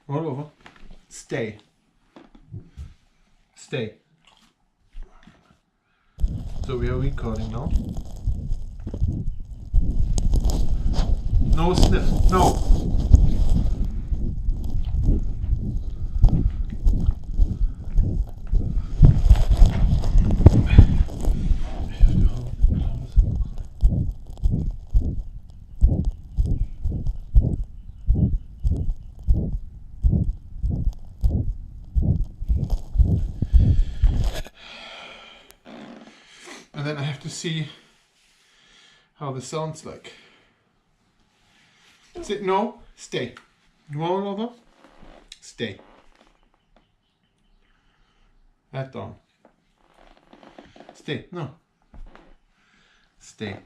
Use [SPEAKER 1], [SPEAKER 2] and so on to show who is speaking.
[SPEAKER 1] Roll over. Stay. Stay. So we are recording now. No sniff. No. And then I have to see how this sounds like. Sit, no, stay. Roll over, stay. Head down. Stay, no. Stay.